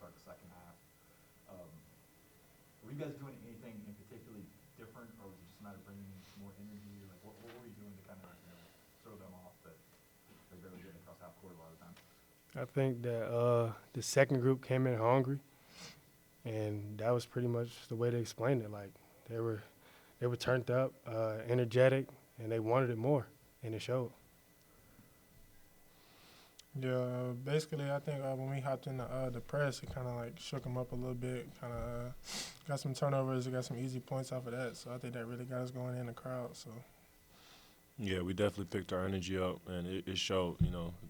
start the second half. Were you guys doing anything in particularly different, or was it just a matter of bringing more energy? Like, what were you doing to kind of throw them off that they're barely getting across half court a lot of times? I think that the second group came in hungry, and that was pretty much the way they explained it. Like they were turned up, energetic, and they wanted it more, and it showed. Yeah, basically, I think when we hopped in the press, it kind of like shook them up a little bit. Kind of got some turnovers, got some easy points off of that. So I think that really got us going in the crowd. So Yeah, we definitely picked our energy up, and it showed,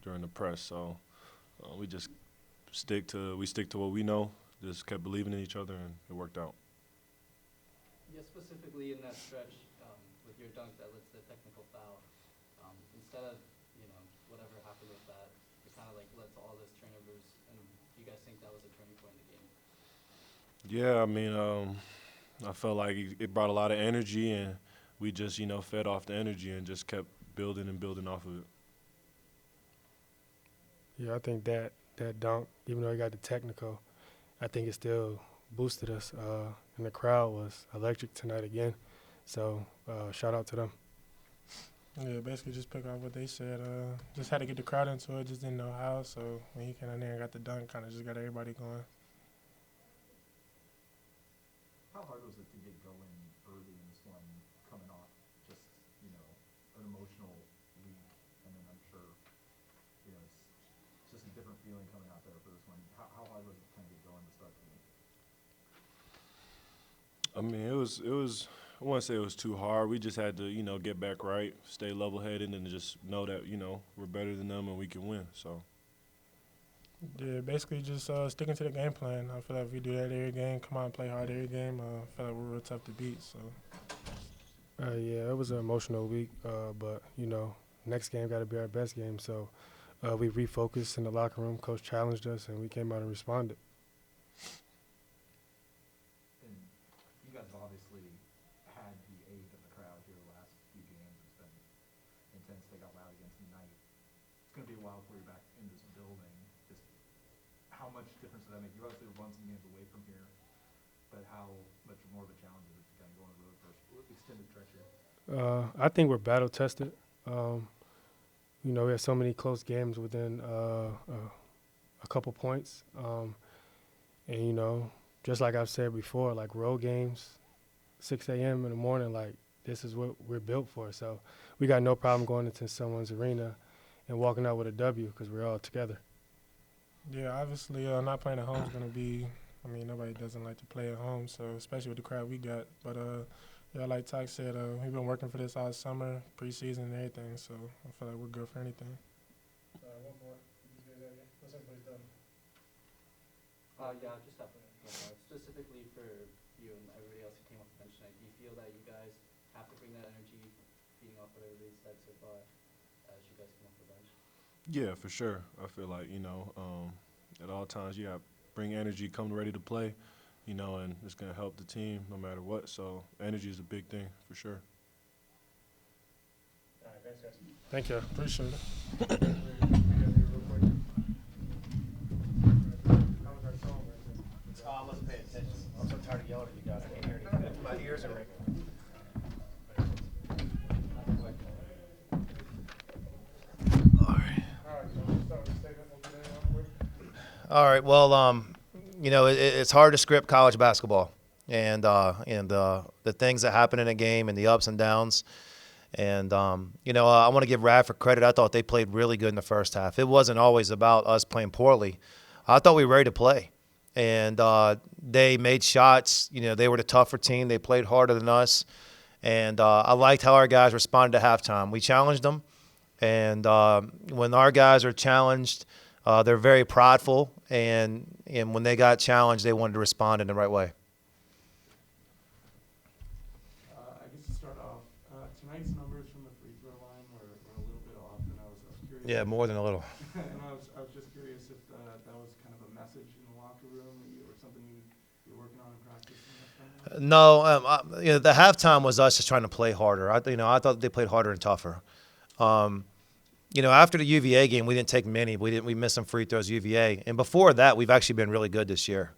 during the press. So we just stick to what we know. Just kept believing in each other, and it worked out. Yeah, specifically in that stretch with your dunk that led to the technical foul. Instead of whatever happened with that, it kind of like led to all those turnovers. And do you guys think that was a turning point in the game? Yeah, I mean, I felt like it brought a lot of energy, and we just, fed off the energy and just kept building and building off of it. Yeah, I think that dunk, even though he got the technical, I think it still boosted us. And the crowd was electric tonight again. So shout out to them. yeah, basically just pick off what they said. Just had to get the crowd into it. Just didn't know how. So when he came in there and got the dunk, kind of just got everybody going. How hard was it to get going early in this one, coming off just, an emotional week? And then I'm sure, it's just a different feeling coming out there for this one. How hard was it to kind of get going to start the game? I mean, it was. I wouldn't say it was too hard. We just had to, get back right, stay level-headed, and just know that, we're better than them and we can win. So. Yeah, basically just sticking to the game plan. I feel like if we do that every game, come out and play hard every game, I feel like we're real tough to beat. So Yeah, it was an emotional week, but, next game got to be our best game. So we refocused in the locker room. Coach challenged us, and we came out and responded. And you guys have obviously had the aid of the crowd here the last few games. It's been intense. They got loud against you tonight. It's going to be a while before you're back in this building. Just how much difference does that make? You obviously won some games away from here, but how much more of a challenge is it to kind of go on the road for an extended stretch here? I think we're battle tested. We have so many close games within a couple points. And, just like I've said before, like road games, 6 a.m. in the morning, like this is what we're built for. So we got no problem going into someone's arena and walking out with a W because we're all together. yeah, obviously not playing at home is going to be. I mean, nobody doesn't like to play at home, so especially with the crowd we got. But yeah, like Ty said, we've been working for this all summer, preseason and everything. So I feel like we're good for anything. One more. What's everybody's done? Yeah, just have specifically for you and everybody else who came off the bench tonight. Do you feel that you guys have to bring that energy, feeding off what everybody said so far, as you guys come off the bench? Yeah, for sure. I feel like, at all times you got to bring energy, come ready to play, and it's going to help the team no matter what. So energy is a big thing for sure. All right, thanks, guys. Thank you. Appreciate it. I wasn't paying attention. I'm so tired of yelling at you guys. I can't hear anything. My ears are ringing. All right. Well, it's hard to script college basketball, and the things that happen in a game and the ups and downs. And I want to give Radford credit. I thought they played really good in the first half. It wasn't always about us playing poorly. I thought we were ready to play, and they made shots. They were the tougher team. They played harder than us, and I liked how our guys responded to halftime. We challenged them, and when our guys are challenged, they're very prideful, and when they got challenged, they wanted to respond in the right way. I guess to start off, tonight's numbers from the free throw line were a little bit off, and I was curious. Yeah, more than a little. And I was just curious if that was kind of a message in the locker room or something you're working on in practice. No, the halftime was us just trying to play harder. I thought they played harder and tougher. after the UVA game, we didn't take many. We missed some free throws, UVA. And before that, we've actually been really good this year.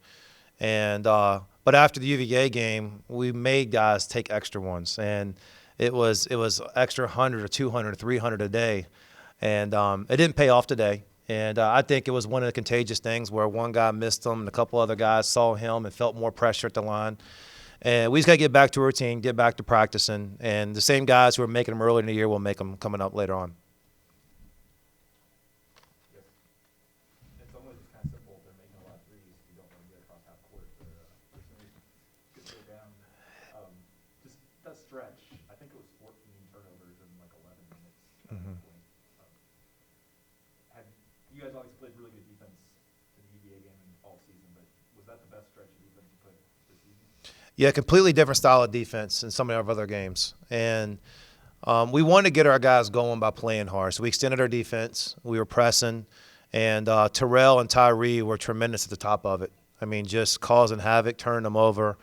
And but after the UVA game, we made guys take extra ones. And it was extra 100 or 200 or 300 a day. And it didn't pay off today. And I think it was one of the contagious things where one guy missed them and a couple other guys saw him and felt more pressure at the line. And we just got to get back to routine, get back to practicing. And the same guys who are making them early in the year will make them coming up later on. It's almost just kind of simple. They're making a lot of threes. You don't want to get across half court for some reason. Get go down. Just that stretch, I think it was 14 turnovers in like 11 minutes at one point. You guys obviously played really good defense in the UVA game and all season, but was that the best stretch of defense you played this season? Yeah, completely different style of defense than some of our other games. And we wanted to get our guys going by playing hard. So we extended our defense. We were pressing. And Terrell and Tyree were tremendous at the top of it. I mean, just causing havoc, turning them over,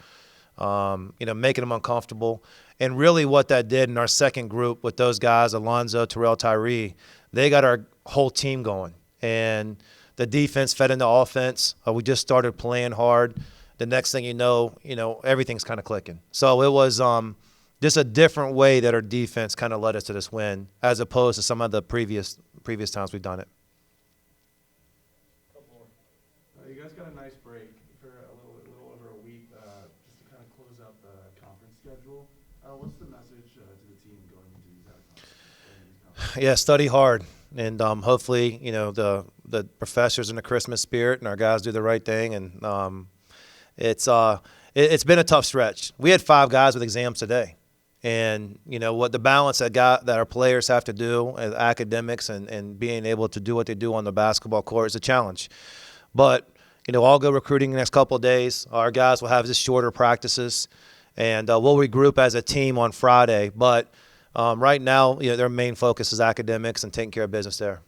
making them uncomfortable. And really what that did in our second group with those guys, Alonzo, Terrell, Tyree, they got our whole team going. And the defense fed into offense. We just started playing hard. The next thing you know, everything's kind of clicking. So it was just a different way that our defense kind of led us to this win, as opposed to some of the previous times we've done it. You guys got a nice break for a little over a week, just to kind of close out the conference schedule. What's the message to the team going into these conferences? Yeah, study hard. And hopefully, the professors in the Christmas spirit and our guys do the right thing. And it's been a tough stretch. We had 5 guys with exams today. And, what the balance that our players have to do as academics and being able to do what they do on the basketball court is a challenge. But, I'll go recruiting the next couple of days. Our guys will have just shorter practices. And we'll regroup as a team on Friday. But right now, their main focus is academics and taking care of business there.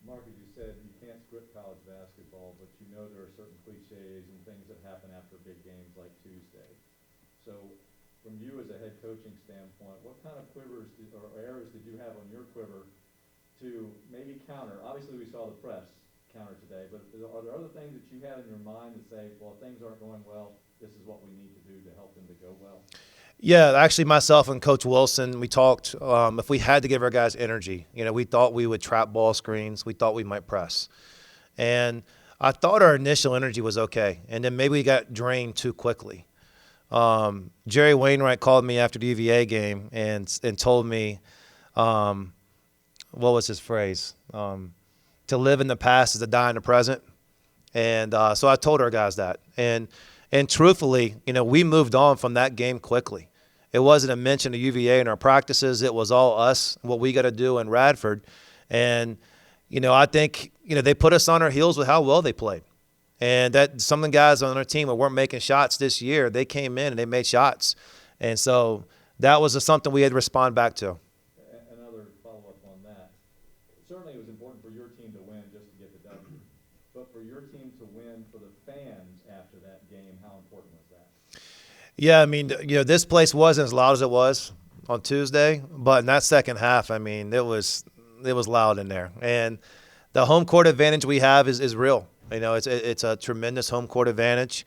Mark, as you said, you can't script college basketball, but there are certain cliches and things that happen after big games like Tuesday. So from you as a head coaching standpoint, what kind of quivers or arrows did you have on your quiver to maybe counter? Obviously, we saw the press counter today, but are there other things that you had in your mind to say, well, if things aren't going well, this is what we need to do to help them to go well? Yeah, actually, myself and Coach Wilson, we talked if we had to give our guys energy. We thought we would trap ball screens. We thought we might press. And I thought our initial energy was okay. And then maybe we got drained too quickly. Jerry Wainwright called me after the UVA game and told me, what was his phrase? To live in the past is to die in the present. And so I told our guys that. And truthfully, we moved on from that game quickly. It wasn't a mention of UVA in our practices. It was all us, what we got to do in Radford. And, I think, they put us on our heels with how well they played. And that some of the guys on our team that weren't making shots this year, they came in and they made shots. And so that was something we had to respond back to. Another follow-up on that. Certainly it was important for your team to win just to get the W. But for your team to win for the fans after that game, how important was that? Yeah, I mean, this place wasn't as loud as it was on Tuesday, but in that second half, I mean, it was loud in there. And the home court advantage we have is real. It's a tremendous home court advantage.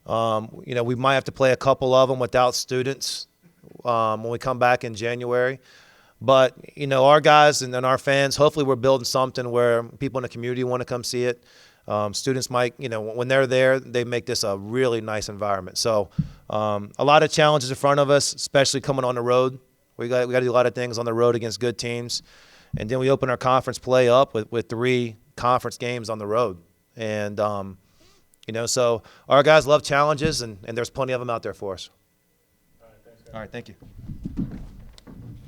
We might have to play a couple of them without students when we come back in January. But, our guys and our fans, hopefully we're building something where people in the community want to come see it. Students might, when they're there, they make this a really nice environment. So a lot of challenges in front of us, especially coming on the road. We got to do a lot of things on the road against good teams. And then we open our conference play up with 3 conference games on the road. And, so our guys love challenges, and there's plenty of them out there for us. All right, thanks, guys. All right, thank you.